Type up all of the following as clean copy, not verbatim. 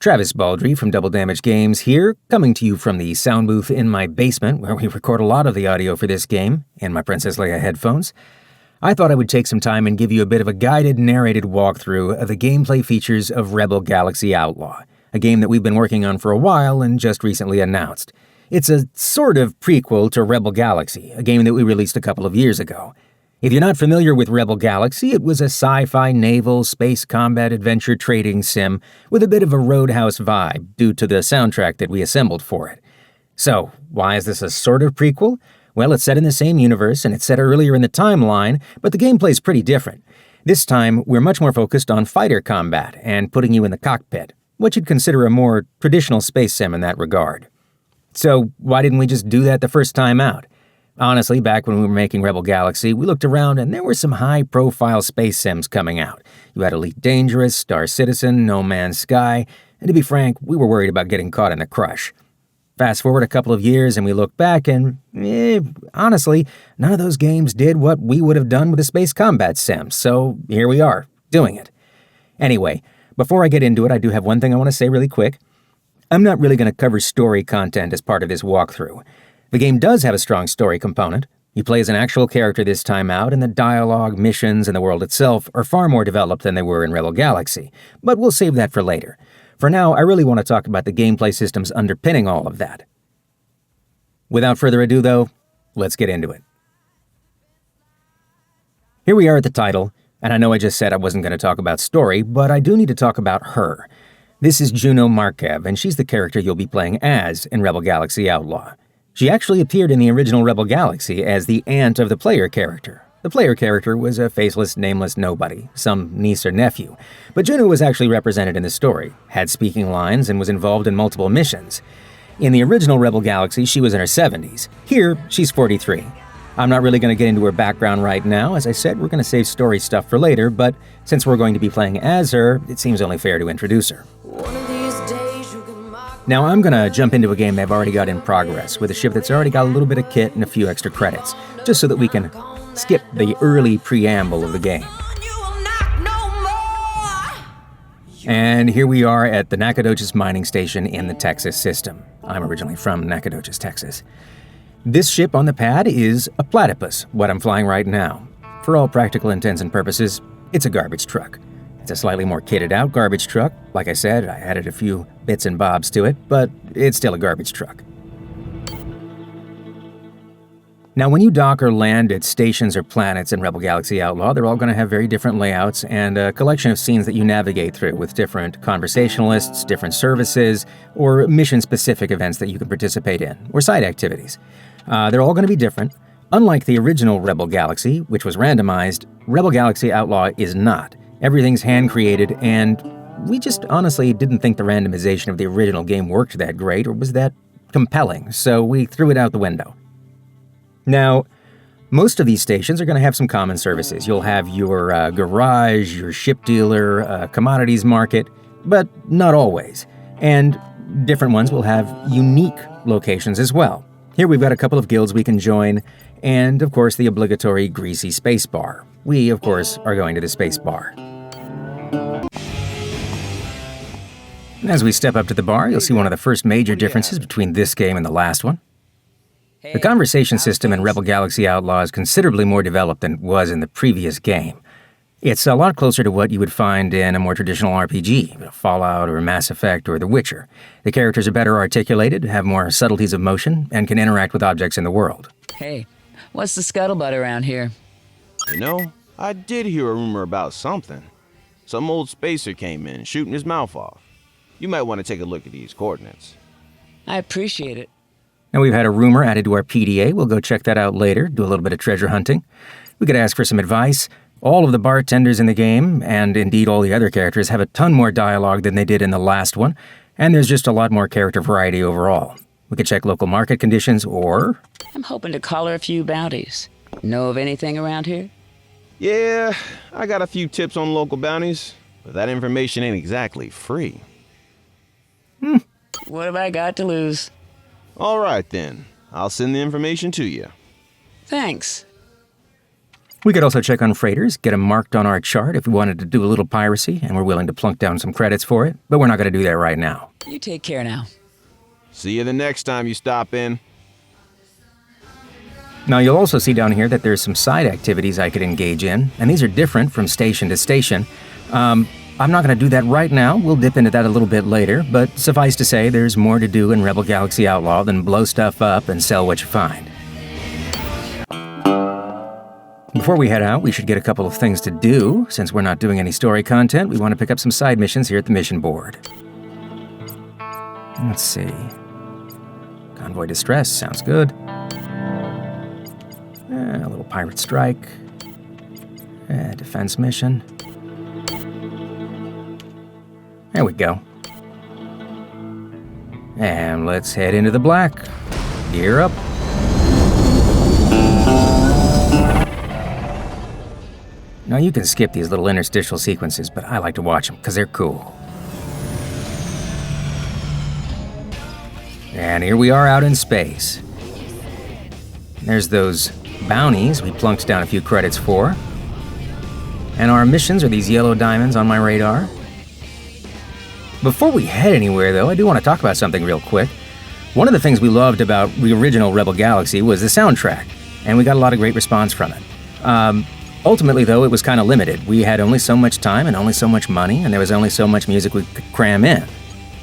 Travis Baldry from Double Damage Games here, coming to you from the sound booth in my basement where we record a lot of the audio for this game, and my Princess Leia headphones. I thought I would take some time and give you a bit of a guided, narrated walkthrough of the gameplay features of Rebel Galaxy Outlaw, a game that we've been working on for a while and just recently announced. It's a sort of prequel to Rebel Galaxy, a game that we released a couple of years ago. If you're not familiar with Rebel Galaxy, it was a sci-fi naval space combat adventure trading sim with a bit of a Roadhouse vibe due to the soundtrack that we assembled for it. So, why is this a sort of prequel? Well, it's set in the same universe and it's set earlier in the timeline, but the gameplay's pretty different. This time, we're much more focused on fighter combat and putting you in the cockpit, what you'd consider a more traditional space sim in that regard. So, why didn't we just do that the first time out? Honestly, back when we were making Rebel Galaxy, we looked around and there were some high-profile space sims coming out. You had Elite Dangerous, Star Citizen, No Man's Sky, and to be frank, we were worried about getting caught in the crush. Fast forward a couple of years and we look back and, honestly, none of those games did what we would have done with a space combat sim, so here we are, doing it. Anyway, before I get into it, I do have one thing I want to say really quick. I'm not really going to cover story content as part of this walkthrough. The game does have a strong story component. You play as an actual character this time out, and the dialogue, missions, and the world itself are far more developed than they were in Rebel Galaxy, but we'll save that for later. For now, I really want to talk about the gameplay systems underpinning all of that. Without further ado, though, let's get into it. Here we are at the title, and I know I just said I wasn't going to talk about story, but I do need to talk about her. This is Juno Markev, and she's the character you'll be playing as in Rebel Galaxy Outlaw. She actually appeared in the original Rebel Galaxy as the aunt of the player character. The player character was a faceless, nameless nobody, some niece or nephew, but Juno was actually represented in the story, had speaking lines, and was involved in multiple missions. In the original Rebel Galaxy, she was in her 70s. Here, she's 43. I'm not really going to get into her background right now. As I said, we're going to save story stuff for later, but since we're going to be playing as her, it seems only fair to introduce her. Now I'm going to jump into a game they've already got in progress, with a ship that's already got a little bit of kit and a few extra credits, just so that we can skip the early preamble of the game. And here we are at the Nacogdoches mining station in the Texas system. I'm originally from Nacogdoches, Texas. This ship on the pad is a platypus, what I'm flying right now. For all practical intents and purposes, it's a garbage truck. It's a slightly more kitted out garbage truck. Like I said, I added a few bits and bobs to it, but it's still a garbage truck. Now, when you dock or land at stations or planets in Rebel Galaxy Outlaw, they're all going to have very different layouts and a collection of scenes that you navigate through with different conversationalists, different services, or mission-specific events that you can participate in, or side activities. They're all going to be different. Unlike the original Rebel Galaxy, which was randomized, Rebel Galaxy Outlaw is not. Everything's hand-created, and we just honestly didn't think the randomization of the original game worked that great or was that compelling, so we threw it out the window. Now, most of these stations are going to have some common services. You'll have your garage, your ship dealer, commodities market, but not always. And different ones will have unique locations as well. Here we've got a couple of guilds we can join, and of course the obligatory greasy space bar. We, of course, are going to the space bar. As we step up to the bar, you'll see one of the first major differences between this game and the last one. The conversation system in Rebel Galaxy Outlaw is considerably more developed than it was in the previous game. It's a lot closer to what you would find in a more traditional RPG, Fallout or Mass Effect or The Witcher. The characters are better articulated, have more subtleties of motion, and can interact with objects in the world. Hey, what's the scuttlebutt around here? You know, I did hear a rumor about something. Some old spacer came in, shooting his mouth off. You might want to take a look at these coordinates. I appreciate it. Now we've had a rumor added to our PDA. We'll go check that out later, do a little bit of treasure hunting. We could ask for some advice. All of the bartenders in the game, and indeed all the other characters, have a ton more dialogue than they did in the last one, and there's just a lot more character variety overall. We could check local market conditions, or... I'm hoping to collar a few bounties. Know of anything around here? Yeah, I got a few tips on local bounties, but that information ain't exactly free. What have I got to lose? All right, then. I'll send the information to you. Thanks. We could also check on freighters, get them marked on our chart if we wanted to do a little piracy, and we're willing to plunk down some credits for it, but we're not going to do that right now. You take care now. See you the next time you stop in. Now you'll also see down here that there's some side activities I could engage in, and these are different from station to station. I'm not going to do that right now, we'll dip into that a little bit later, but suffice to say there's more to do in Rebel Galaxy Outlaw than blow stuff up and sell what you find. Before we head out, we should get a couple of things to do. Since we're not doing any story content, we want to pick up some side missions here at the mission board. Let's see. Convoy Distress, sounds good. A little pirate strike. Defense mission. There we go. And let's head into the black. Gear up. Now you can skip these little interstitial sequences, but I like to watch them because they're cool. And here we are out in space. There's those bounties we plunked down a few credits for. And our missions are these yellow diamonds on my radar. Before we head anywhere, though, I do want to talk about something real quick. One of the things we loved about the original Rebel Galaxy was the soundtrack, and we got a lot of great response from it. Ultimately, though, it was kind of limited. We had only so much time and only so much money, and there was only so much music we could cram in.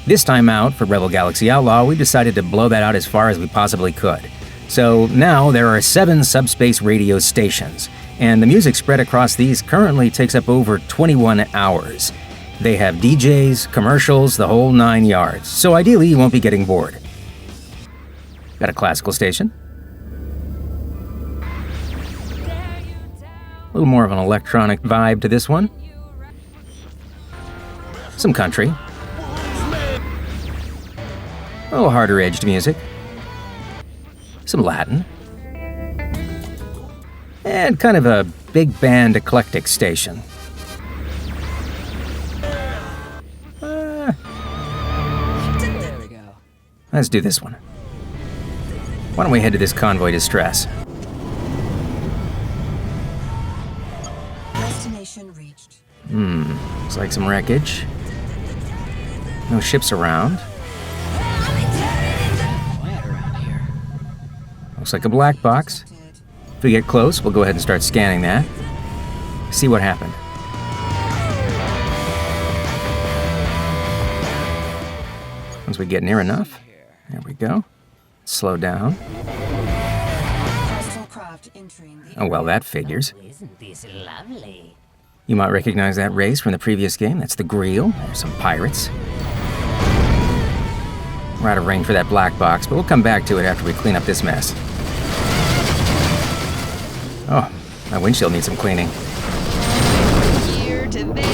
This time out, for Rebel Galaxy Outlaw, we decided to blow that out as far as we possibly could. So now there are 7 subspace radio stations, and the music spread across these currently takes up over 21 hours. They have DJs, commercials, the whole 9 yards, so ideally you won't be getting bored. Got a classical station. A little more of an electronic vibe to this one. Some country. A little harder edged music. Some Latin. And kind of a big band eclectic station. There we go. Let's do this one. Why don't we head to this convoy distress? Destination reached. Looks like some wreckage. No ships around. Quiet around here. Looks like a black box. If we get close, we'll go ahead and start scanning that. See what happened. Once we get near enough, there we go. Slow down. Hostile craft entering the Oh, well, that figures. Isn't this lovely? You might recognize that race from the previous game. That's the Greel. There's some pirates. We're out of range for that black box, but we'll come back to it after we clean up this mess. Oh, my windshield needs some cleaning. Here to there,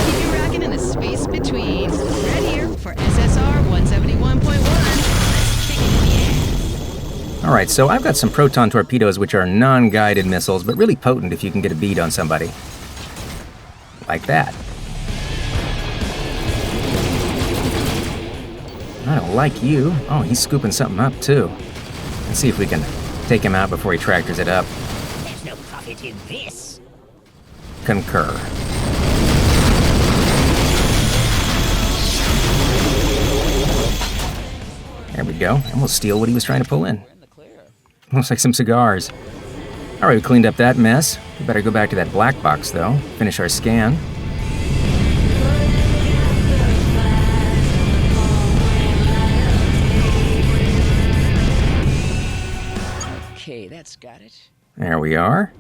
keep you rocking in the space between. Right here for SSR 171.1. Let's kick it in the air. All right, so I've got some proton torpedoes, which are non-guided missiles, but really potent if you can get a bead on somebody. Like that. I don't like you. Oh, he's scooping something up, too. Let's see if we can take him out before he tractors it up. There's no profit in this. Concur. There we go. And we'll steal what he was trying to pull in. Looks like some cigars. All right, we cleaned up that mess. We better go back to that black box, though. Finish our scan. Okay, that's got it. There we are.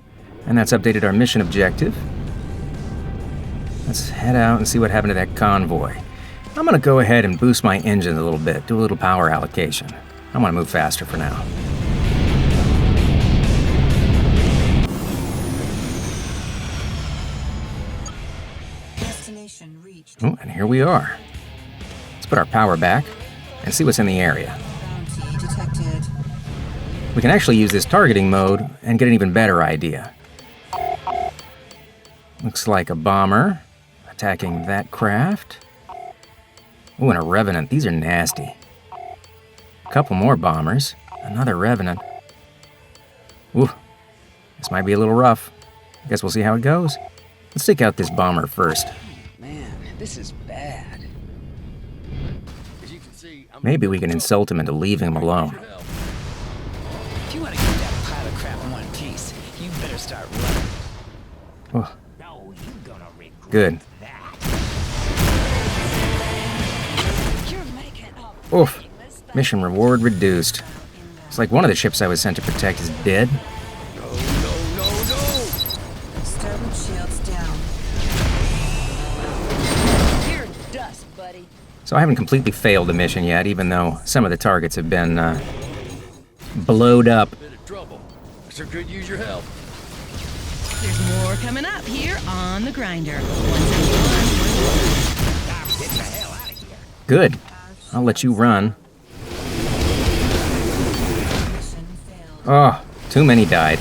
And that's updated our mission objective. Let's head out and see what happened to that convoy. I'm going to go ahead and boost my engine a little bit, do a little power allocation. I want to move faster for now. destination reached. Oh, and here we are. Let's put our power back and see what's in the area. Bounty detected. We can actually use this targeting mode and get an even better idea. Looks like a bomber attacking that craft. Ooh, and a Revenant. These are nasty. A couple more bombers. Another Revenant. Ooh, this might be a little rough. Guess we'll see how it goes. Let's take out this bomber first. Man, this is bad. Maybe we can insult him into leaving him alone. If you want to get that pile of crap in one piece, you better start running. Oh, No, you gonna regret good. that. You're making up. Oof. Mission reward reduced. It's like one of the ships I was sent to protect is dead. Starboard shields down. You're dust, buddy. So I haven't completely failed the mission yet, even though some of the targets have been blowed up. Bit of trouble. Sure could use your help. There's more coming up here on the grinder. 171. Good. I'll let you run. Mission failed. Oh, too many died.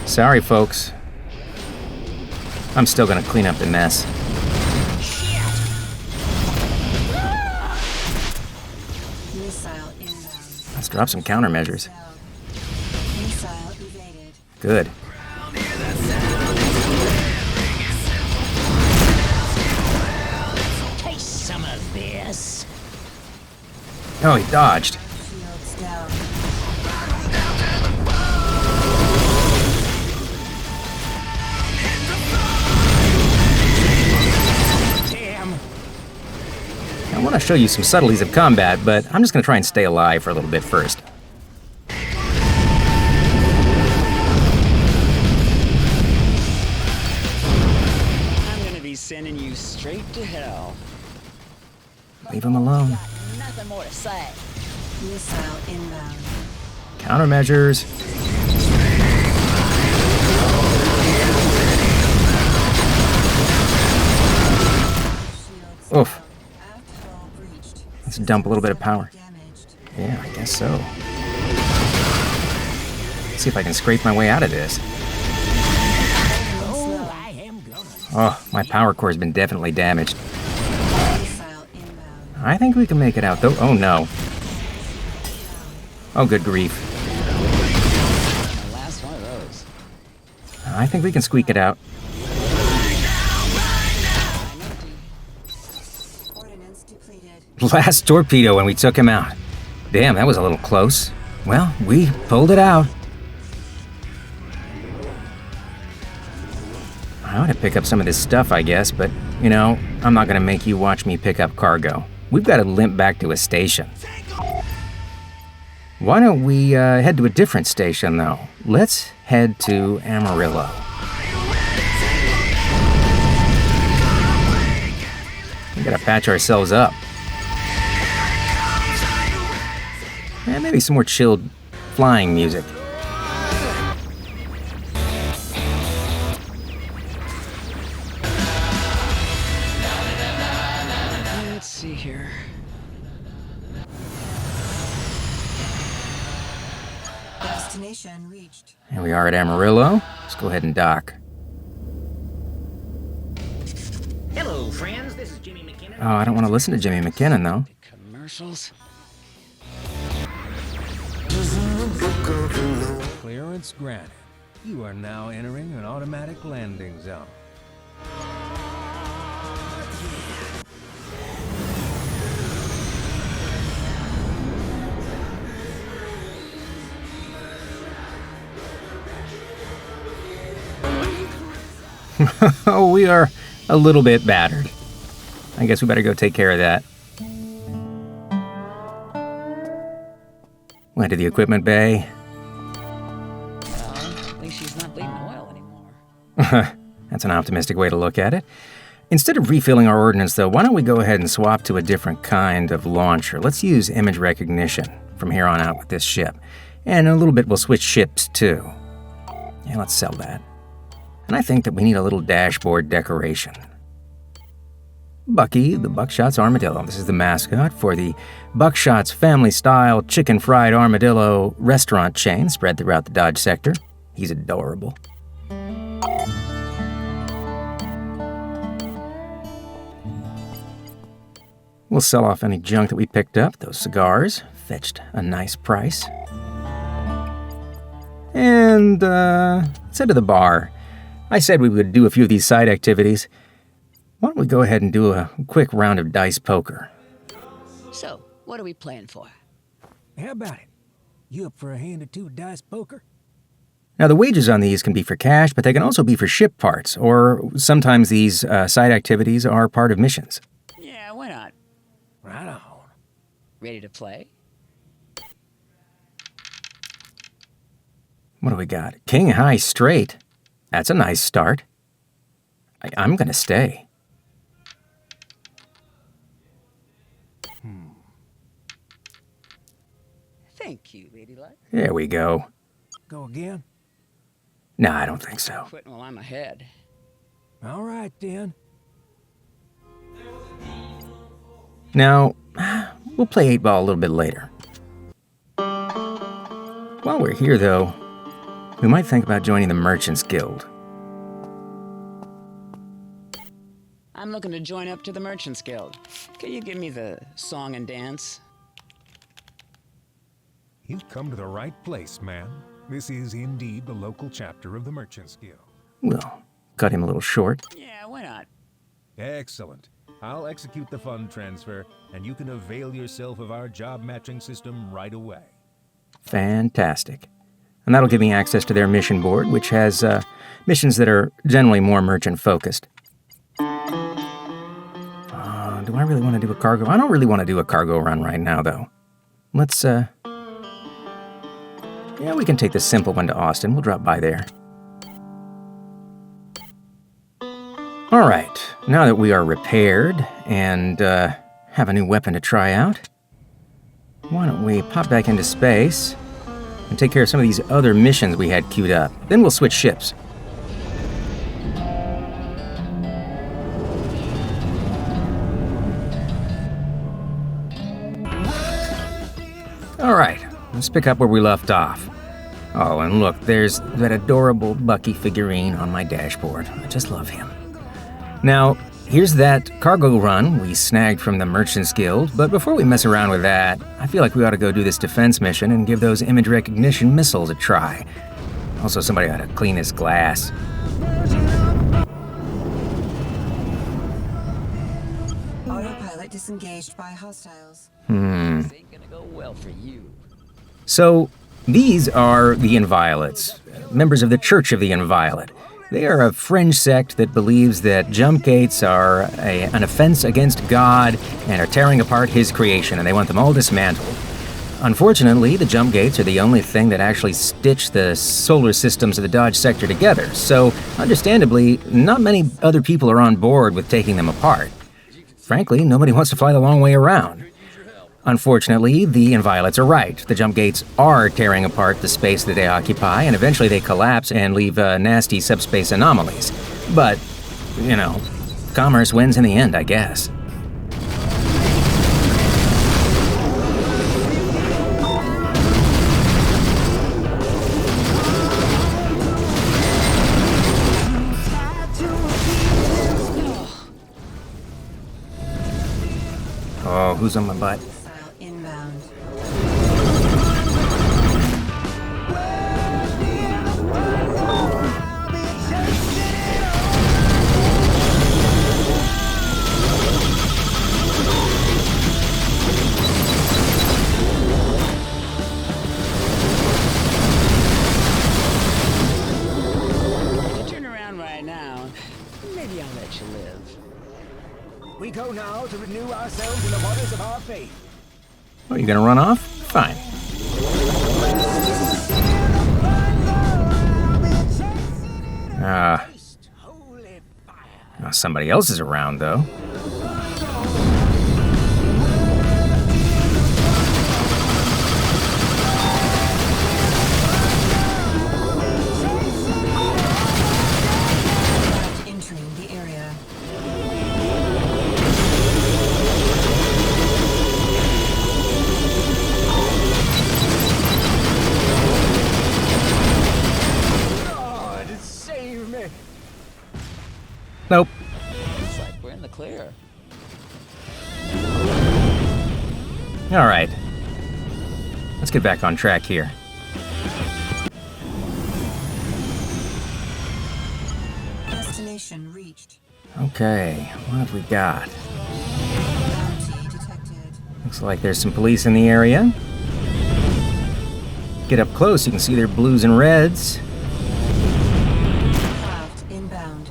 Sorry, folks. I'm still gonna clean up the mess. Missile inbound. Let's drop some countermeasures. Down. Missile evaded. Good. Taste some of this. Oh, he dodged. Shields down. Damn. I want to show you some subtleties of combat, but I'm just gonna try and stay alive for a little bit first. I'm gonna be sending you straight to hell. Leave him alone. Nothing more to say. Missile inbound. Countermeasures. Shields Oof. down. Outfall breached. Let's dump a little bit of power. Damaged. Yeah, I guess so. Let's see if I can scrape my way out of this. Oh, I am gonna. Oh, my power core has been definitely damaged. Missile inbound. I think we can make it out, though. Oh, no. Oh, good grief. The last one of those. I think we can squeak it out. Ordnance depleted. Last torpedo and we took him out. Damn, that was a little close. Well, we pulled it out. I ought to pick up some of this stuff, I guess, but, you know, I'm not gonna make you watch me pick up cargo. We've got to limp back to a station. Why don't we head to a different station, though? Let's head to Amarillo. We gotta patch ourselves up. And maybe some more chilled flying music. Let's see here. Destination reached. Here we are at Amarillo. Let's go ahead and dock. Hello, friends. This is Jimmy McKinnon. Oh, I don't want to listen to Jimmy McKinnon, though. Commercials? Clearance granted. You are now entering an automatic landing zone. Oh, we are a little bit battered. I guess we better go take care of that. Went to the equipment bay. Well, at least she's not bleeding oil anymore. That's an optimistic way to look at it. Instead of refilling our ordnance, though, why don't we go ahead and swap to a different kind of launcher? Let's use image recognition from here on out with this ship. And in a little bit, we'll switch ships, too. Yeah, let's sell that. And I think that we need a little dashboard decoration. Bucky, the Buckshot's Armadillo. This is the mascot for the Buckshot's family-style chicken fried armadillo restaurant chain spread throughout the Dodge sector. He's adorable. We'll sell off any junk that we picked up. Those cigars fetched a nice price. And, let's head to the bar. I said we would do a few of these side activities. Why don't we go ahead and do a quick round of dice poker? So, what are we playing for? How about it? You up for a hand or two of dice poker? Now, the wages on these can be for cash, but they can also be for ship parts, or sometimes these side activities are part of missions. Yeah, why not? Right on. Ready to play? What do we got? King high straight. That's a nice start. I'm gonna stay. Thank you, Lady Luck. There we go. Go again? No, I don't think so. Quitting while I'm ahead. All right, then. Now, we'll play 8-ball a little bit later. While we're here, though, we might think about joining the Merchants Guild. I'm looking to join up to the Merchants Guild. Can you give me the song and dance? You've come to the right place, man. This is indeed the local chapter of the Merchants Guild. We'll cut him a little short. Yeah, why not? Excellent. I'll execute the fund transfer, and you can avail yourself of our job matching system right away. Fantastic. And that'll give me access to their mission board, which has missions that are generally more merchant-focused. Do I really want to do a cargo? I don't really want to do a cargo run right now, though. Let's, yeah, we can take the simple one to Austin. We'll drop by there. All right, now that we are repaired and have a new weapon to try out, why don't we pop back into space and take care of some of these other missions we had queued up. Then we'll switch ships. All right, let's pick up where we left off. Oh, and look, there's that adorable Bucky figurine on my dashboard. I just love him. Now, here's that cargo run we snagged from the Merchants Guild, but before we mess around with that, I feel like we ought to go do this defense mission and give those image recognition missiles a try. Also, somebody ought to clean this glass. Autopilot disengaged by hostiles. This ain't gonna go well for you. So, these are the Inviolates, members of the Church of the Inviolate. They are a fringe sect that believes that jump gates are an offense against God and are tearing apart his creation, and they want them all dismantled. Unfortunately, the jump gates are the only thing that actually stitch the solar systems of the Dodge sector together, so understandably, not many other people are on board with taking them apart. Frankly, nobody wants to fly the long way around. Unfortunately, the Inviolates are right. The jump gates are tearing apart the space that they occupy, and eventually they collapse and leave nasty subspace anomalies. But, you know, commerce wins in the end, I guess. Oh, who's on my butt? Missile inbound. If you turn around right now, maybe I'll let you live. We go now to renew ourselves in the waters of our faith. Oh, you gonna run off? Fine. Holy fire. Oh, somebody else is around, though. Entering the area. God, save me. Nope. Looks like we're in the clear. All right. Let's get back on track here. Destination reached. Okay, what have we got? Bounty detected. Looks like there's some police in the area. Get up close, you can see their blues and reds. Craft inbound.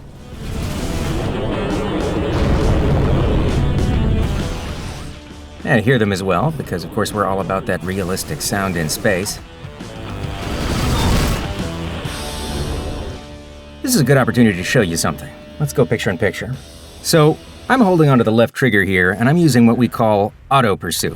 And hear them as well, because of course we're all about that realistic sound in space. This is a good opportunity to show you something. Let's go picture in picture. So, I'm holding onto the left trigger here, and I'm using what we call auto pursuit.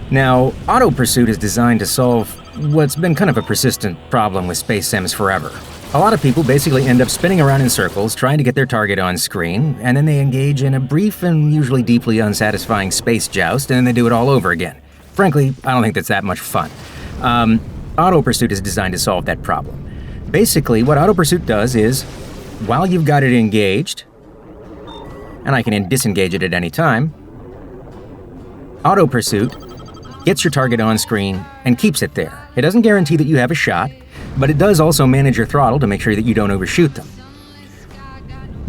Now, auto pursuit is designed to solve what's been kind of a persistent problem with space sims forever. A lot of people basically end up spinning around in circles trying to get their target on screen, and then they engage in a brief and usually deeply unsatisfying space joust, and then they do it all over again. Frankly, I don't think that's that much fun. Auto pursuit is designed to solve that problem. Basically, what auto pursuit does is, while you've got it engaged, and I can disengage it at any time, auto pursuit gets your target on screen and keeps it there. It doesn't guarantee that you have a shot, but it does also manage your throttle to make sure that you don't overshoot them.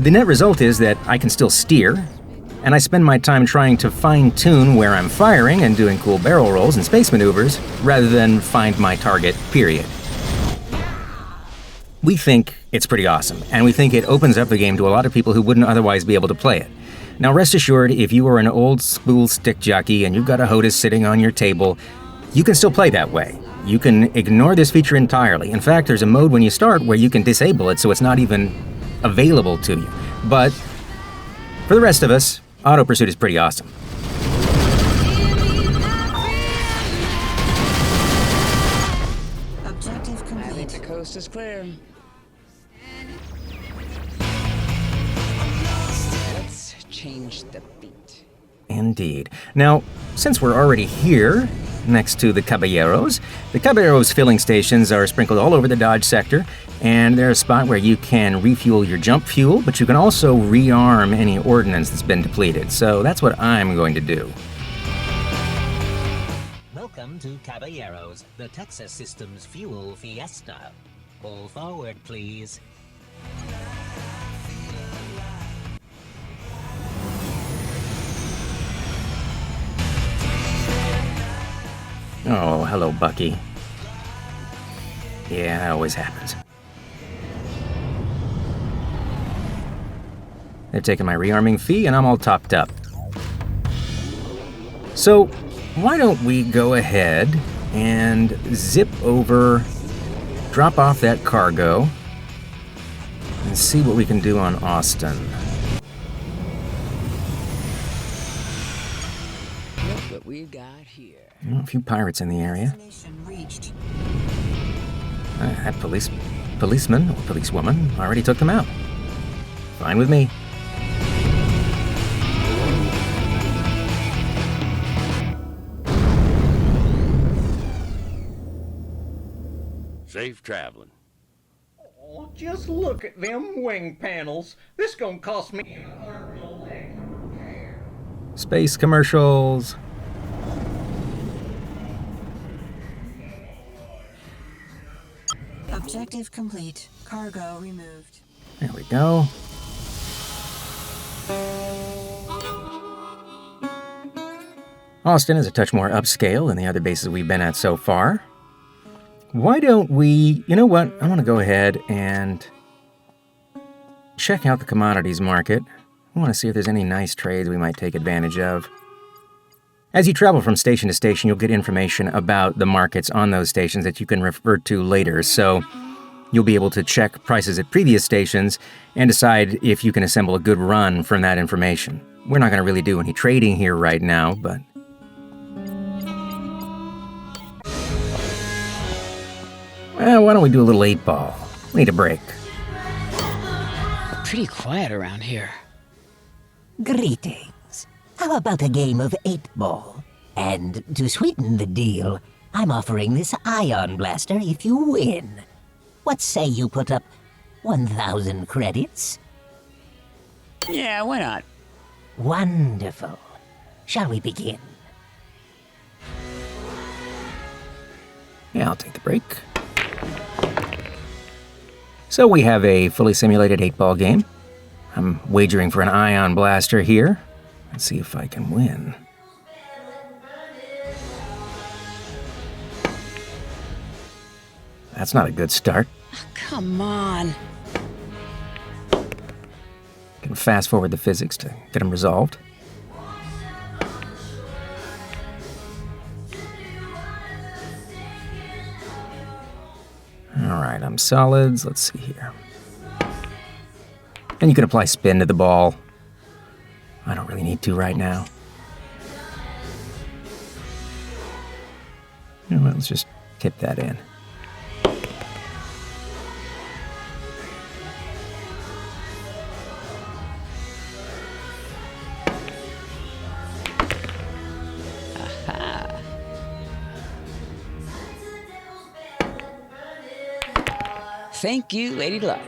The net result is that I can still steer, and I spend my time trying to fine-tune where I'm firing and doing cool barrel rolls and space maneuvers, rather than find my target, period. We think it's pretty awesome, and we think it opens up the game to a lot of people who wouldn't otherwise be able to play it. Now rest assured, if you are an old school stick jockey and you've got a HOTAS sitting on your table, you can still play that way. You can ignore this feature entirely. In fact, there's a mode when you start where you can disable it so it's not even available to you. But for the rest of us, auto pursuit is pretty awesome. Objective I think complete. the coast is clear. Let's change the beat. Indeed. Now, since we're already here, next to the Caballeros filling stations are sprinkled all over the Dodge sector, and they're a spot where you can refuel your jump fuel, but you can also rearm any ordnance that's been depleted. So that's what I'm going to do. Welcome to Caballeros, the Texas Systems Fuel Fiesta. Pull forward, please. Oh, hello, Bucky. Yeah, that always happens. They're taking my rearming fee, and I'm all topped up. So, why don't we go ahead and zip over, drop off that cargo, and see what we can do on Austin. Look what we got here. A few pirates in the area. Destination reached. That policeman or policewoman already took them out. Fine with me. Safe traveling. Oh, just look at them wing panels. This gonna cost me. Space commercials. Objective complete. Cargo removed. There we go. Austin is a touch more upscale than the other bases we've been at so far. Why don't we, you know what, I want to go ahead and check out the commodities market. I want to see if there's any nice trades we might take advantage of. As you travel from station to station, you'll get information about the markets on those stations that you can refer to later, so you'll be able to check prices at previous stations and decide if you can assemble a good run from that information. We're not going to really do any trading here right now, but... well, why don't we do a little 8-ball? We need a break. Pretty quiet around here. Greetings. How about a game of 8-ball? And to sweeten the deal, I'm offering this ion blaster if you win. What say you put up 1,000 credits? Yeah, why not? Wonderful. Shall we begin? Yeah, I'll take the break. So we have a fully simulated 8-ball game. I'm wagering for an ion blaster here. Let's see if I can win. That's not a good start. Come on. Can fast forward the physics to get them resolved. Alright, I'm solids. Let's see here. And you can apply spin to the ball. I don't really need to right now. You know what, let's just tip that in. Thank you, Lady Luck.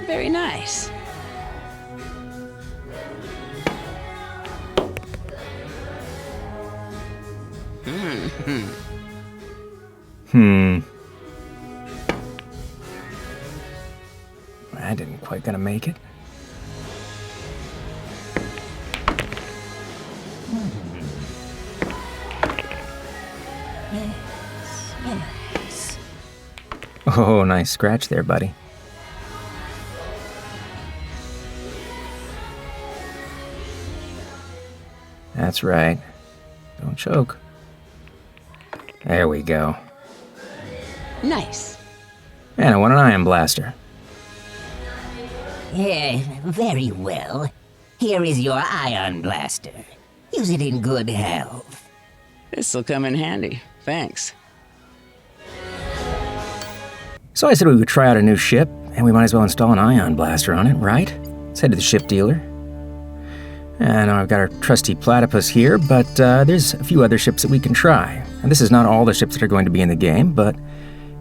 Very nice. I didn't quite gonna make it. Yes. Oh, nice scratch there, buddy. That's right. Don't choke. There we go. Nice. And I won an ion blaster. Yeah, very well. Here is your ion blaster. Use it in good health. This'll come in handy. Thanks. So I said we would try out a new ship, and we might as well install an ion blaster on it, right? Let's head to the ship dealer. And I've got our trusty platypus here, but there's a few other ships that we can try. And this is not all the ships that are going to be in the game, but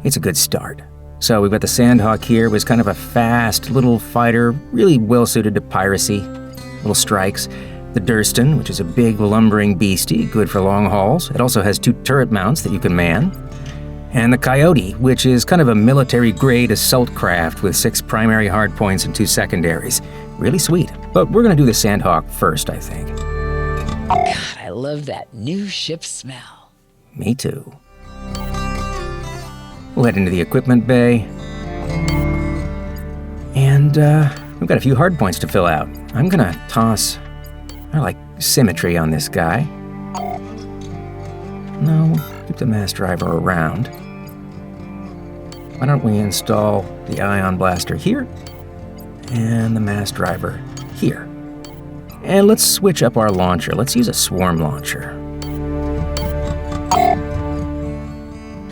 it's a good start. So we've got the Sandhawk here, was kind of a fast little fighter, really well suited to piracy, little strikes. The Durston, which is a big lumbering beastie, good for long hauls. It also has 2 turret mounts that you can man. And the Coyote, which is kind of a military-grade assault craft with 6 primary hardpoints and 2 secondaries. Really sweet. But we're gonna do the Sandhawk first, I think. God, I love that new ship smell. Me too. We'll head into the equipment bay. And we've got a few hardpoints to fill out. I'm gonna toss, I like symmetry on this guy. No, keep the mass driver around. Why don't we install the ion blaster here and the mass driver here. And let's switch up our launcher. Let's use a swarm launcher.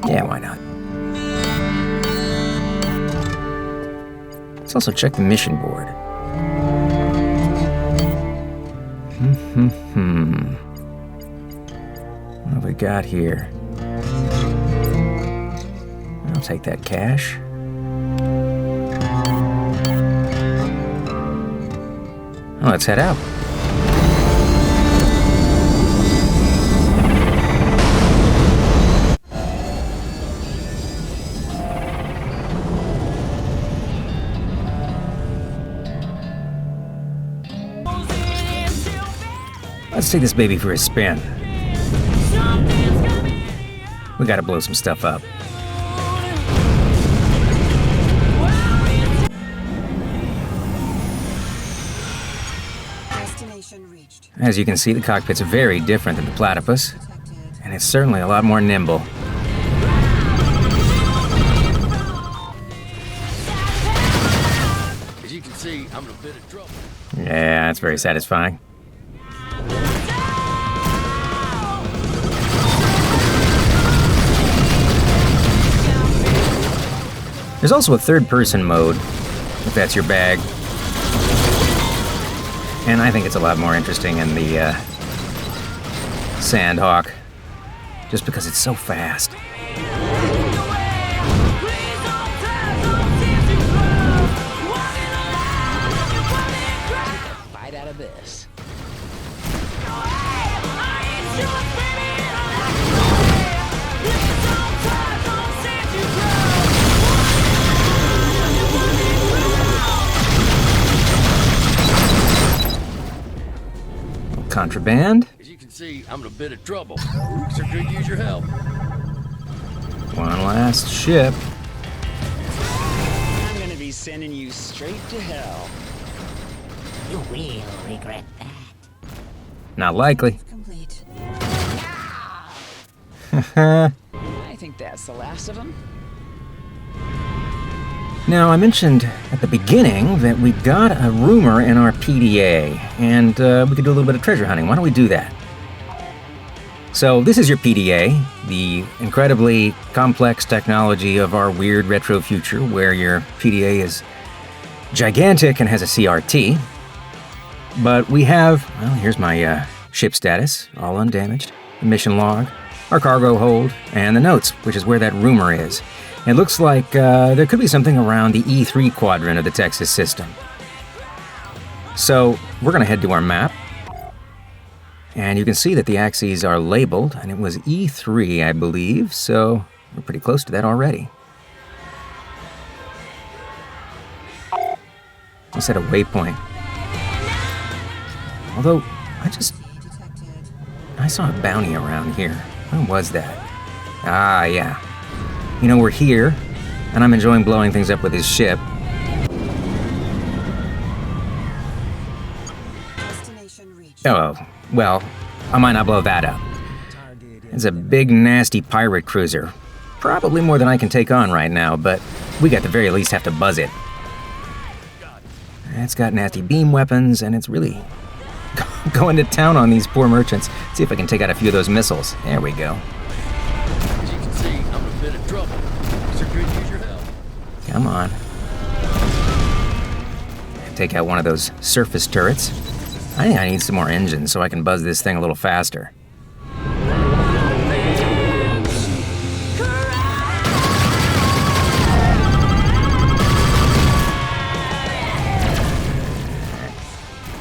Yeah, why not? Let's also check the mission board. What have we got here? I'll take that cash. Well, let's head out. Let's take this baby for a spin. We gotta blow some stuff up. Destination reached. As you can see, the cockpit's very different than the platypus, and it's certainly a lot more nimble. As you can see, I'm in a bit of trouble. Yeah, that's very satisfying. There's also a third-person mode, if that's your bag. And I think it's a lot more interesting in the Sandhawk, just because it's so fast. Contraband. As you can see, I'm in a bit of trouble. So could use your help. One last ship. I'm gonna be sending you straight to hell. You will regret that. Not likely. Complete. I think that's the last of them. Now, I mentioned at the beginning that we got a rumor in our PDA, and we could do a little bit of treasure hunting. Why don't we do that? So this is your PDA, the incredibly complex technology of our weird retro future, where your PDA is gigantic and has a CRT. But we have, well, here's my ship status, all undamaged, the mission log, our cargo hold, and the notes, which is where that rumor is. It looks like there could be something around the E3 quadrant of the Texas system. So we're going to head to our map. And you can see that the axes are labeled, and it was E3, I believe, so we're pretty close to that already. Let's set a waypoint. Although, I saw a bounty around here. When was that? Ah, yeah. You know, we're here, and I'm enjoying blowing things up with his ship. Oh, well, I might not blow that up. It's a big, nasty pirate cruiser. Probably more than I can take on right now, but we at the very least have to buzz it. It's got nasty beam weapons, and it's really going to town on these poor merchants. See if I can take out a few of those missiles. There we go. As you can see, I'm in a bit of trouble. So could use your help. Come on. Take out one of those surface turrets. I think I need some more engines so I can buzz this thing a little faster.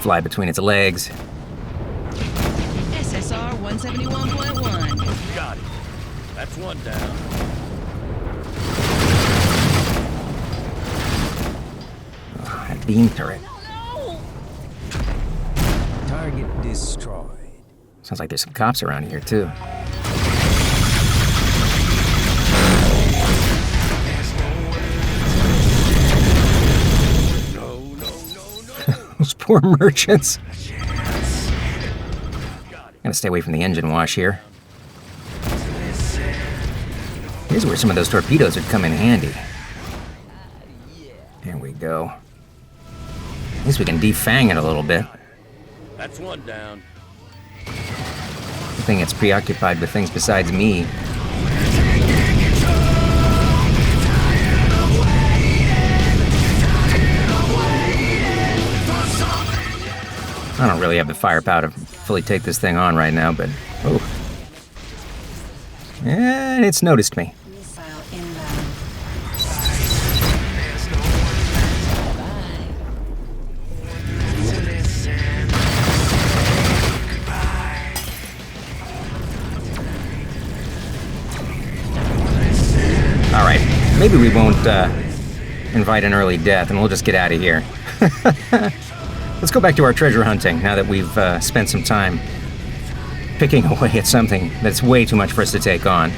Fly between its legs. SSR 171.1. Got it. That's one down. Oh, that beam turret. Target destroyed. Sounds like there's some cops around here, too. Those poor merchants. Gotta stay away from the engine wash here. Here's where some of those torpedoes would come in handy. There we go. At least we can defang it a little bit. That's one down. The thing that's preoccupied with things besides me. I don't really have the firepower to fully take this thing on right now, but oh. And it's noticed me. Missile inbound. All right, maybe we won't invite an early death, and we'll just get out of here. Let's go back to our treasure hunting now that we've spent some time picking away at something that's way too much for us to take on.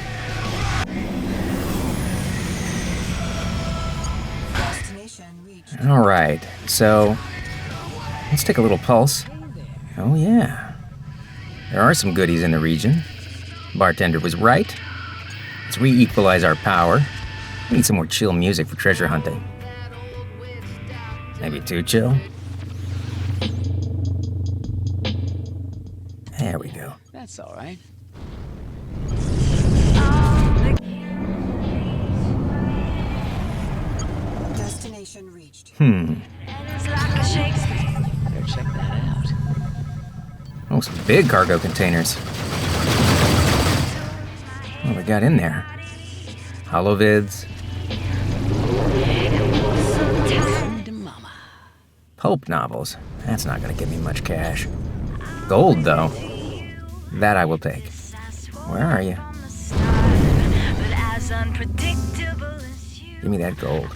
All right, so let's take a little pulse. Oh yeah, there are some goodies in the region. Bartender was right. Let's re-equalize our power. We need some more chill music for treasure hunting. Maybe too chill? There we go. That's all right. Destination reached. Better check that out. Oh, some big cargo containers. What we got in there? Holovids. Pulp novels. That's not gonna give me much cash. Gold, though. That I will take. Where are you? Give me that gold.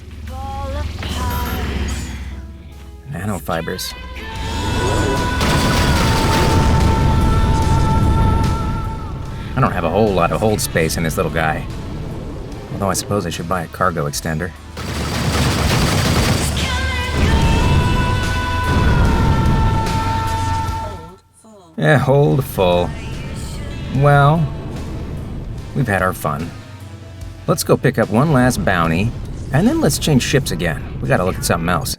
Nanofibers. I don't have a whole lot of hold space in this little guy. Although I suppose I should buy a cargo extender. Yeah, hold full. Well, we've had our fun. Let's go pick up one last bounty, and then let's change ships again. We gotta look at something else.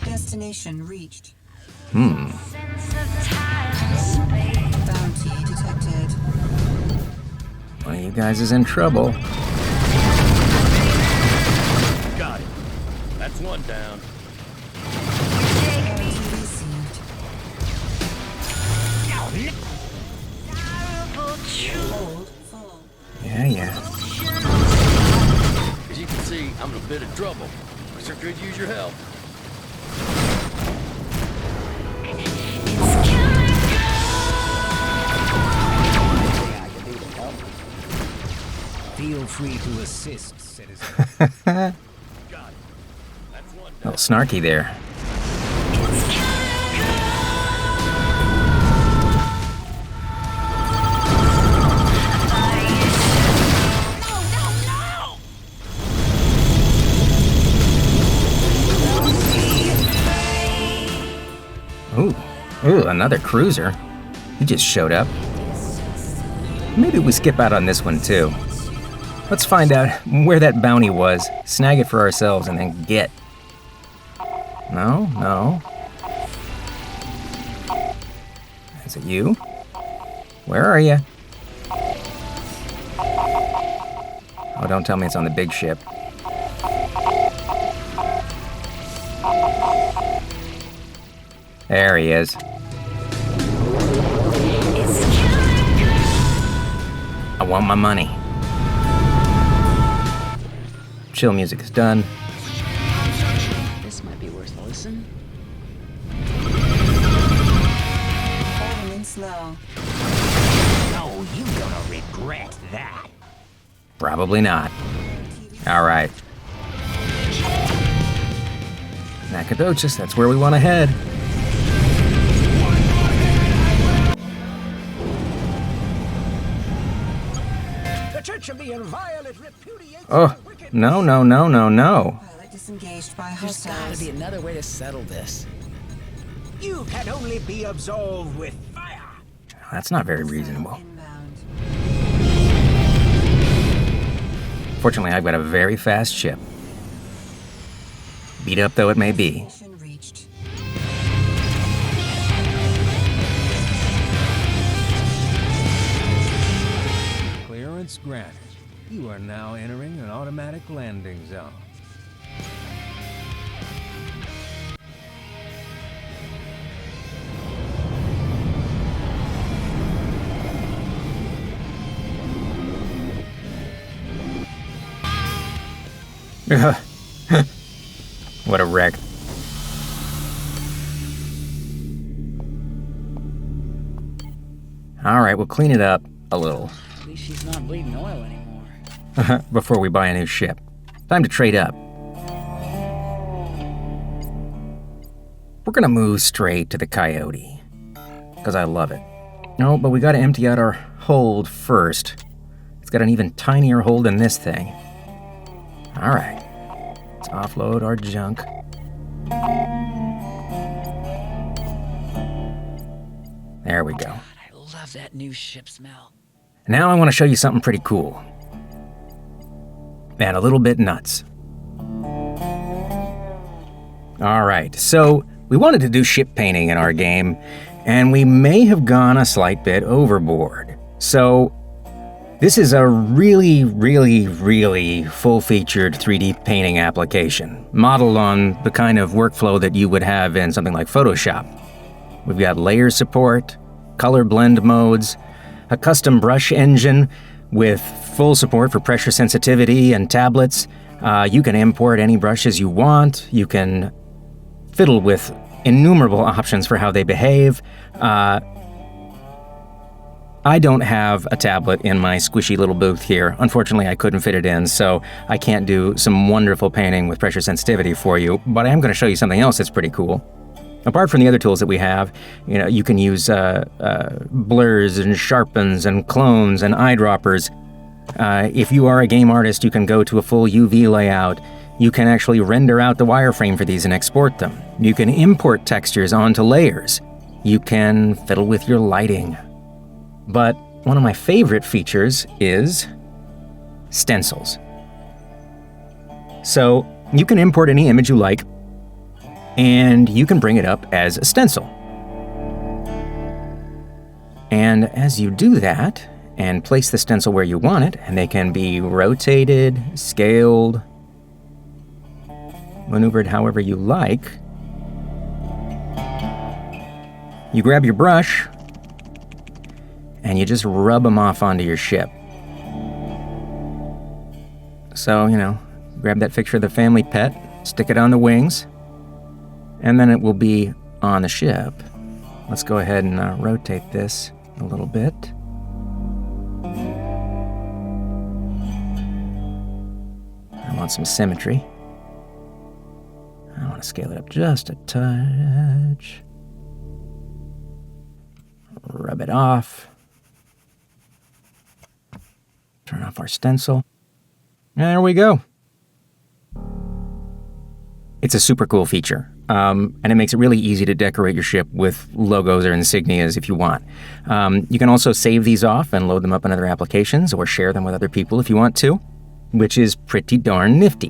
Destination reached. Hmm. Bounty detected. One of you guys is in trouble. Got it. That's one down. Bounty received. Hold full. Yeah. As you can see, I'm in a bit of trouble. I sure could use your help. Feel free to assist, citizen. A little snarky there. Ooh, another cruiser. He just showed up. Maybe we skip out on this one too. Let's find out where that bounty was, snag it for ourselves, and then get. No. Is it you? Where are you? Oh, don't tell me it's on the big ship. There he is. I want my money. Chill music is done. This might be worth a listen. Holding in slow. Oh, you gonna regret that. Probably not. All right. Nacogdoches, that's where we want to head. The Church of the Inviolate repudiates Oh, no. Pilot disengaged by There's gotta hostiles. be another way to settle this. You can only be absolved with fire. That's not very reasonable. Inbound. Fortunately, I've got a very fast ship. Beat up though it may be. Destination reached. Clearance granted. You are now entering an automatic landing zone. What a wreck. All right, we'll clean it up a little At least she's not bleeding oil anymore. before we buy a new ship. Time to trade up. We're gonna move straight to the Coyote, because I love it. No, but we gotta empty out our hold first. It's got an even tinier hold than this thing. All right, let's offload our junk. There we go. God, I love that new ship smell. Now I want to show you something pretty cool. And a little bit nuts. All right, so we wanted to do ship painting in our game, and we may have gone a slight bit overboard. So this is a really full-featured 3D painting application, modeled on the kind of workflow that you would have in something like Photoshop. We've got layer support, color blend modes, a custom brush engine with full support for pressure sensitivity and tablets. You can import any brushes you want. You can fiddle with innumerable options for how they behave. I don't have a tablet in my squishy little booth here. Unfortunately, I couldn't fit it in, so I can't do some wonderful painting with pressure sensitivity for you, but I am going to show you something else that's pretty cool. Apart from the other tools that we have, you can use blurs and sharpens and clones and eyedroppers. If you are a game artist, you can go to a full UV layout. You can actually render out the wireframe for these and export them. You can import textures onto layers. You can fiddle with your lighting. But one of my favorite features is stencils. So you can import any image you like, and you can bring it up as a stencil. And as you do that, and place the stencil where you want it, and they can be rotated, scaled, maneuvered however you like, you grab your brush, and you just rub them off onto your ship. So, grab that picture of the family pet, stick it on the wings, and then it will be on the ship. Let's go ahead and rotate this a little bit. I want some symmetry. I want to scale it up just a touch. Rub it off. Turn off our stencil. There we go. It's a super cool feature, and it makes it really easy to decorate your ship with logos or insignias if you want. You can also save these off and load them up in other applications or share them with other people if you want to, which is pretty darn nifty.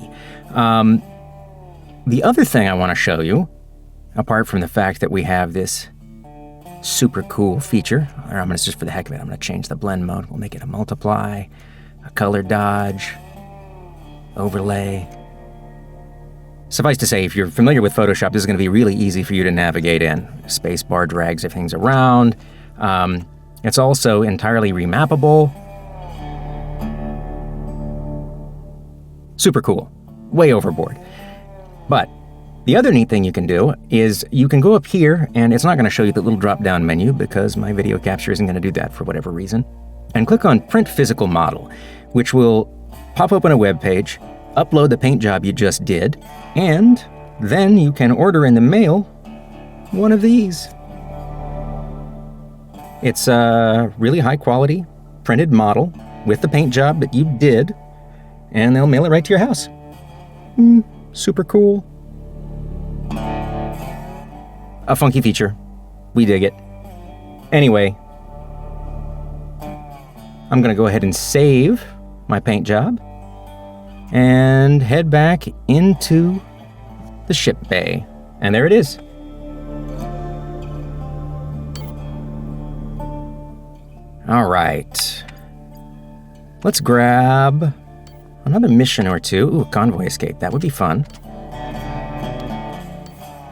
The other thing I want to show you, apart from the fact that we have this super cool feature, or I'm going to, just for the heck of it, I'm going to change the blend mode. We'll make it a multiply, a color dodge, overlay. Suffice to say, if you're familiar with Photoshop, this is going to be really easy for you to navigate in. Spacebar drags things around. It's also entirely remappable. Super cool. Way overboard. But the other neat thing you can do is you can go up here, and it's not going to show you the little drop-down menu because my video capture isn't going to do that for whatever reason, and click on Print Physical Model, which will pop open a web page, upload the paint job you just did, and then you can order in the mail one of these. It's a really high-quality printed model with the paint job that you did, and they'll mail it right to your house. Super cool. A funky feature. We dig it. Anyway, I'm going to go ahead and save my paint job and head back into the ship bay. And there it is. All right. Let's grab another mission or two. Ooh, convoy escape. That would be fun.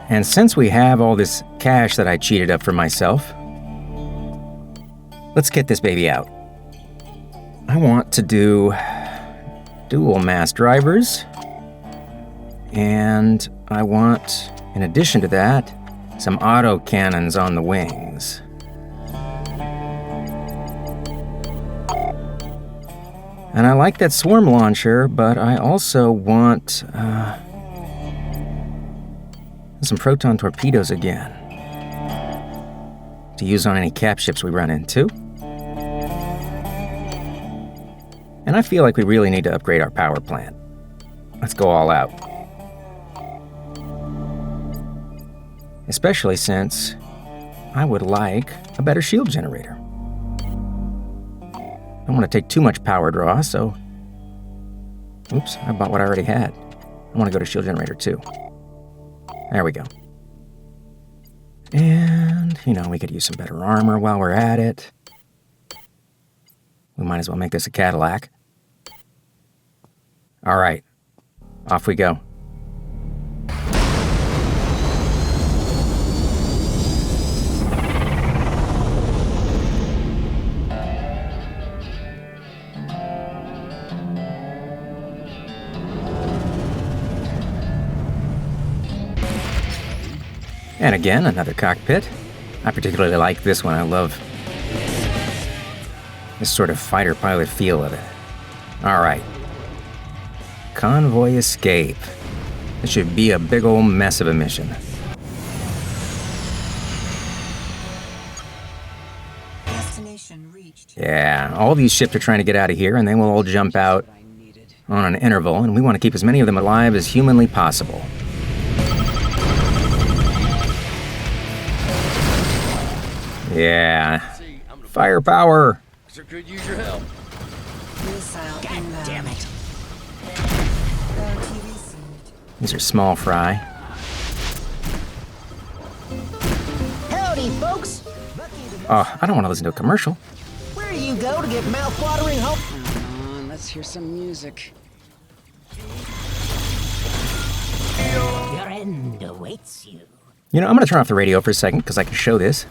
And since we have all this cash that I cheated up for myself, let's get this baby out. I want to do dual mass drivers, and I want, in addition to that, some auto cannons on the wings. And I like that swarm launcher, but I also want some proton torpedoes again to use on any cap ships we run into. And I feel like we really need to upgrade our power plant. Let's go all out. Especially since I would like a better shield generator. I don't want to take too much power draw, so... Oops, I bought what I already had. I want to go to shield generator 2. There we go. And, we could use some better armor while we're at it. We might as well make this a Cadillac. All right, off we go. And again, another cockpit. I particularly like this one. I love this sort of fighter pilot feel of it. All right. Convoy escape. This should be a big old mess of a mission. Destination reached. Yeah, all these ships are trying to get out of here, and they will all jump out on an interval, and we want to keep as many of them alive as humanly possible. Yeah. Firepower! Sir could use your help. Missile inbound. Damn it. Bounty received. These are small fry. Howdy, folks. Oh, I don't want to listen to a commercial. Where do you go to get mouth-watering hope? Come on, let's hear some music. Your end awaits you. You know, I'm going to turn off the radio for a second because I can show this.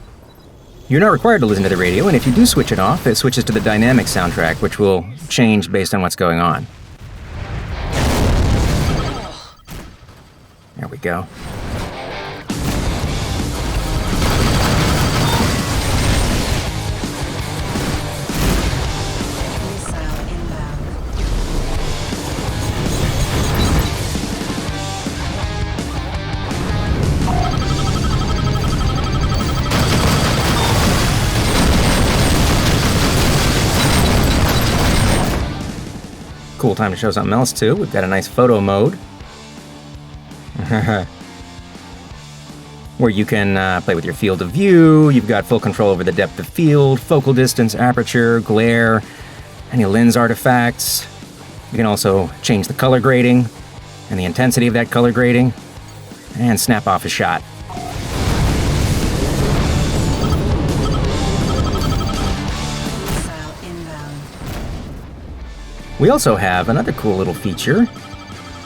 You're not required to listen to the radio, and if you do switch it off, it switches to the dynamic soundtrack, which will change based on what's going on. There we go. Missile inbound. Cool time to show something else, too. We've got a nice photo mode. Where you can play with your field of view. You've got full control over the depth of field, focal distance, aperture, glare, any lens artifacts. You can also change the color grading and the intensity of that color grading, and snap off a shot. Missile inbound. We also have another cool little feature.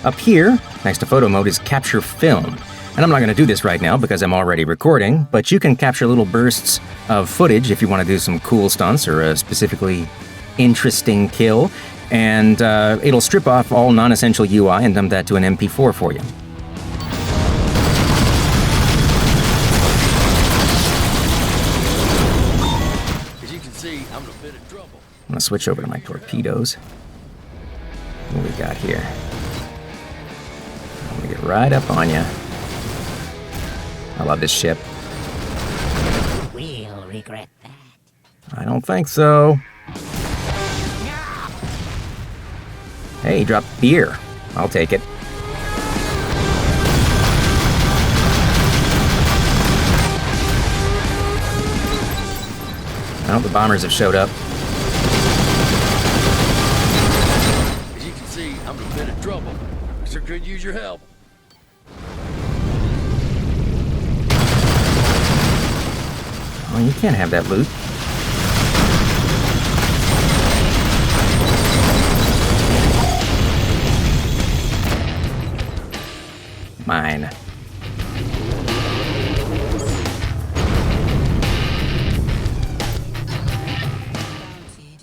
Up here, next to photo mode, is capture film. And I'm not going to do this right now because I'm already recording, but you can capture little bursts of footage if you want to do some cool stunts or a specifically interesting kill, and it'll strip off all non-essential UI and dump that to an MP4 for you. As you can see, I'm in a bit of trouble. I'm going to switch over to my torpedoes. What do we got here? I'm going to get right up on you. I love this ship. We'll regret that. I don't think so. Hey, he dropped beer. I'll take it. Well, the bombers have showed up. As you can see, I'm in a bit of trouble. Sir could use your help. Oh, you can't have that loot. Mine.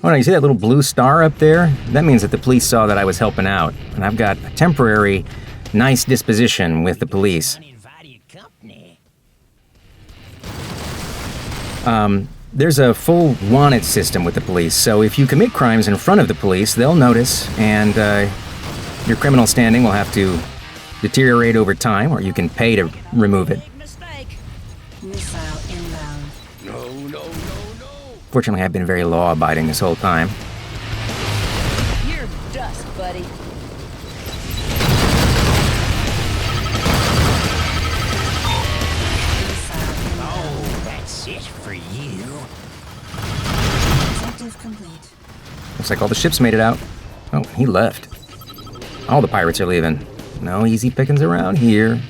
Oh, no, you see that little blue star up there? That means that the police saw that I was helping out, and I've got a temporary nice disposition with the police. There's a full wanted system with the police, so if you commit crimes in front of the police, they'll notice, and your criminal standing will have to deteriorate over time, or you can pay to remove it. Missile inbound. No. Fortunately, I've been very law-abiding this whole time. You're dust, buddy. That's it for you. Objective complete. Looks like all the ships made it out. Oh, he left. All the pirates are leaving. No easy pickings around here.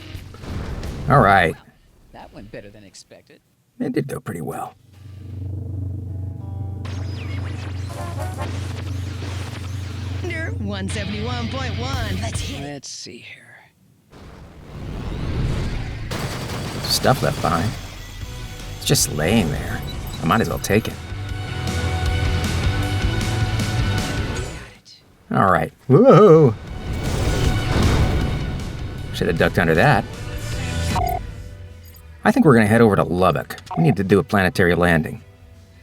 All right. That went better than expected. It did go pretty well. Under 171.1. Let's see here. Stuff left behind. It's just laying there. I might as well take it. All right. Whoa! Should have ducked under that. I think we're going to head over to Lubbock. We need to do a planetary landing.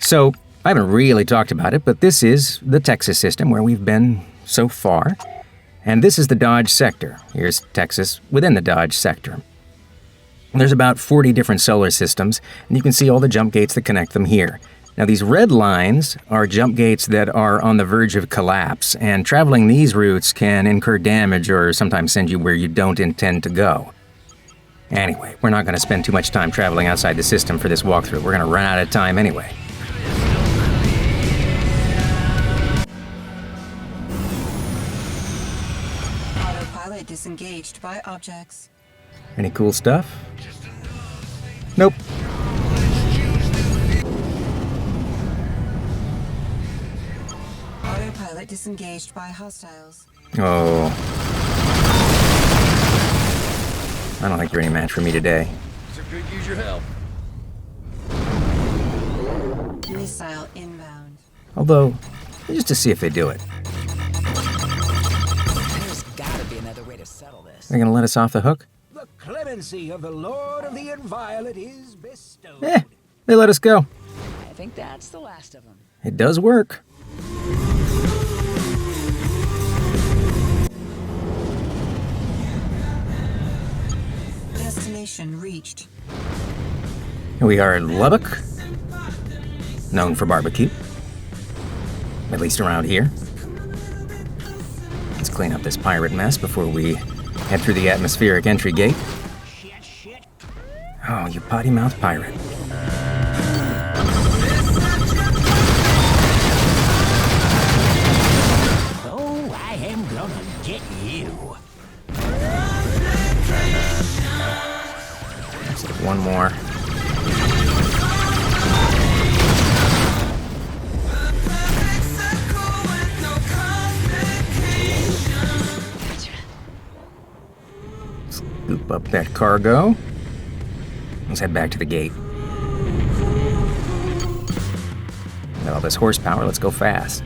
So, I haven't really talked about it, but this is the Texas system where we've been so far. And this is the Dodge sector. Here's Texas within the Dodge sector. There's about 40 different solar systems, and you can see all the jump gates that connect them here. Now, these red lines are jump gates that are on the verge of collapse, and traveling these routes can incur damage or sometimes send you where you don't intend to go. Anyway, we're not going to spend too much time traveling outside the system for this walkthrough. We're going to run out of time anyway. Autopilot disengaged by objects. Any cool stuff? Nope. Autopilot disengaged by hostiles. Oh. I don't think you're any match for me today. Sir could use your help. Missile inbound. Although, just to see if they do it. There's gotta be another way to settle this. They're gonna let us off the hook? The clemency of the Lord of the Inviolate is bestowed. They let us go. I think that's the last of them. It does work. Destination reached. Here we are in Lubbock, known for barbecue, at least around here. Let's clean up this pirate mess before we head through the atmospheric entry gate. Oh, you potty-mouthed pirate. Oh, I am gonna get you. One more. Scoop up that cargo. Let's head back to the gate. Got all this horsepower, let's go fast.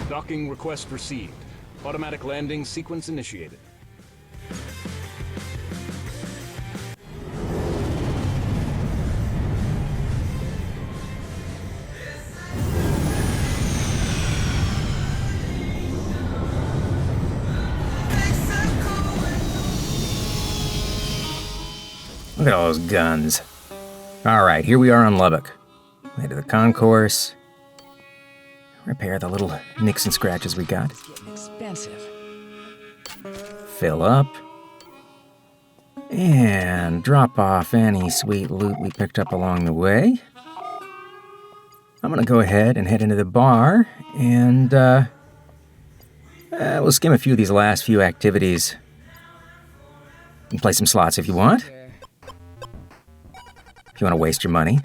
Docking request received. Automatic landing sequence initiated. Look at all those guns. All right, here we are on Lubbock. Head to the concourse. Repair the little nicks and scratches we got. It's getting expensive. Fill up. And drop off any sweet loot we picked up along the way. I'm gonna go ahead and head into the bar and we'll skim a few of these last few activities. And play some slots if you want. If you want to waste your money.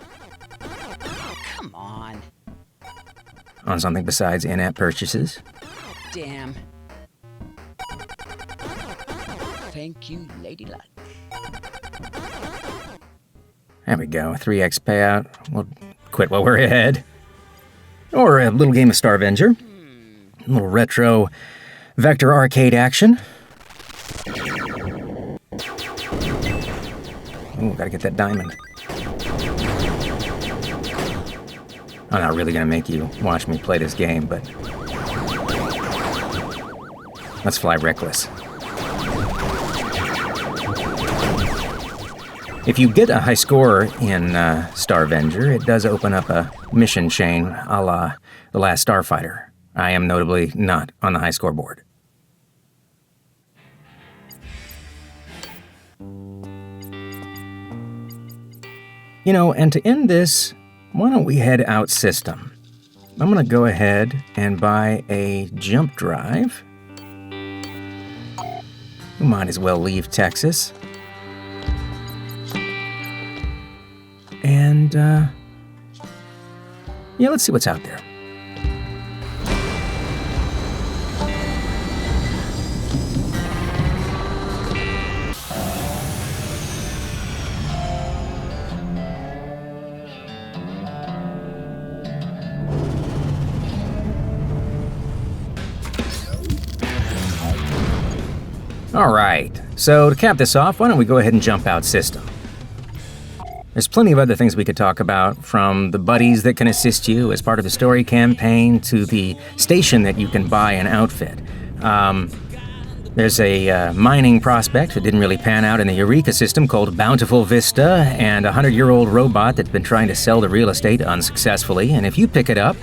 Come on. On something besides in-app purchases. Damn. Thank you, Lady Luck. There we go, 3x payout. We'll quit while we're ahead. Or a little game of Starvenger. A little retro vector arcade action. Ooh, gotta get that diamond. I'm not really gonna make you watch me play this game, but let's fly reckless. If you get a high score in Starvenger, it does open up a mission chain a la The Last Starfighter. I am notably not on the high score board. You know, and to end this, why don't we head out system? I'm gonna go ahead and buy a jump drive. We might as well leave Texas. And, yeah, let's see what's out there. All right, so to cap this off, why don't we go ahead and jump out system? There's plenty of other things we could talk about, from the buddies that can assist you as part of the story campaign to the station that you can buy an outfit. There's a mining prospect that didn't really pan out in the Eureka system called Bountiful Vista, and a 100-year-old robot that's been trying to sell the real estate unsuccessfully. And if you pick it up,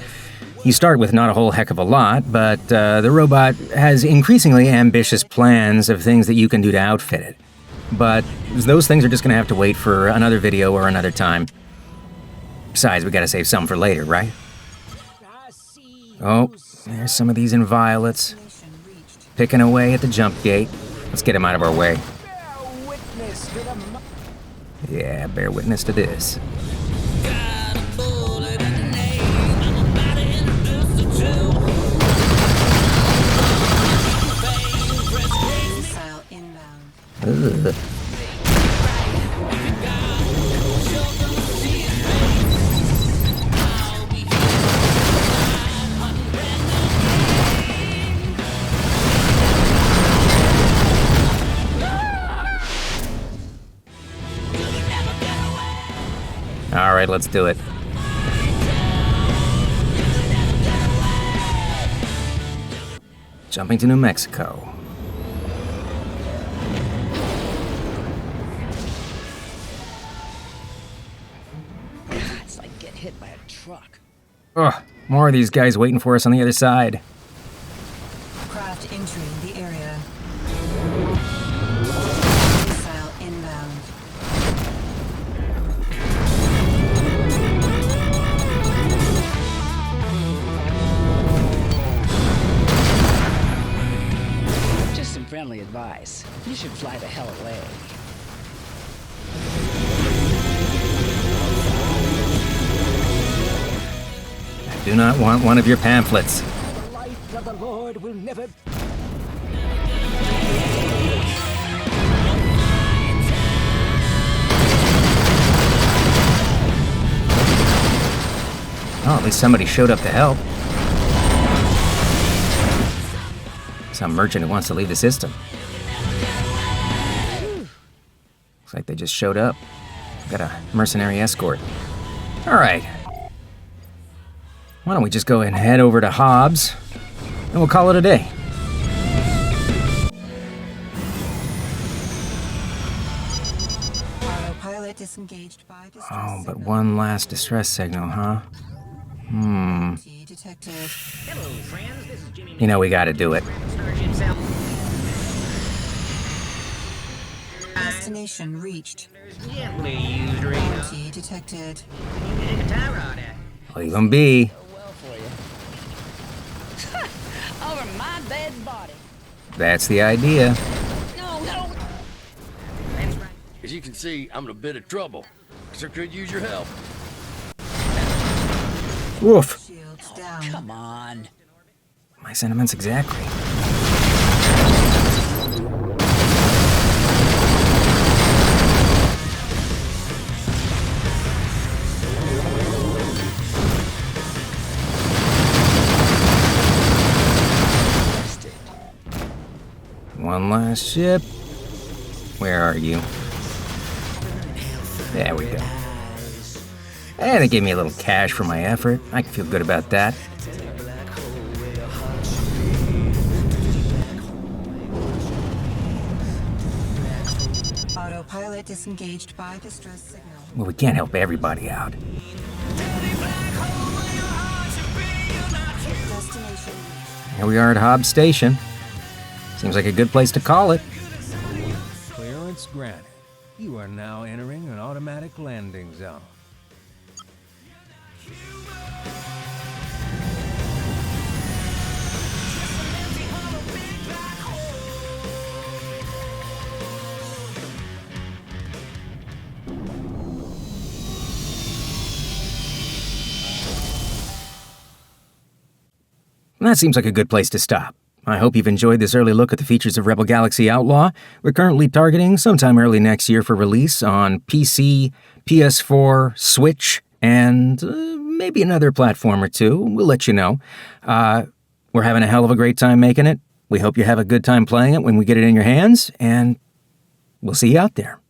you start with not a whole heck of a lot, but the robot has increasingly ambitious plans of things that you can do to outfit it. But those things are just going to have to wait for another video or another time. Besides, we got to save some for later, right? Oh, there's some of these in violets. Picking away at the jump gate. Let's get him out of our way. Yeah, bear witness to this. Missile inbound. Ugh. All right, let's do it. Jumping to New Mexico. It's like getting hit by a truck. Ugh, more of these guys waiting for us on the other side. Craft entering the area. Missile inbound. Just some friendly advice. You should fly the hell away. I do not want one of your pamphlets. The light of the Lord will never... Oh, at least somebody showed up to help. Some merchant who wants to leave the system. Looks like they just showed up. Got a mercenary escort. All right. Why don't we just go and head over to Hobbs, and we'll call it a day. Autopilot disengaged by distress Oh, but signal. one last distress signal, huh? Detected. You know we gotta do it. Destination reached. Bounty detected. Leave them be. Over my dead body. That's the idea. No, no. As you can see, I'm in a bit of trouble. Sir could use your help. Woof. Shields down. Come on. My sentiments exactly. One last ship. Where are you? There we go. And they gave me a little cash for my effort. I can feel good about that. Autopilot disengaged by distress signal. Well, we can't help everybody out. Destination. Here we are at Hobbs Station. Seems like a good place to call it. Clearance granted. You are now entering an automatic landing zone. That seems like a good place to stop. I hope you've enjoyed this early look at the features of Rebel Galaxy Outlaw. We're currently targeting sometime early next year for release on PC, PS4, Switch, and maybe another platform or two. We'll let you know. We're having a hell of a great time making it. We hope you have a good time playing it when we get it in your hands, and we'll see you out there.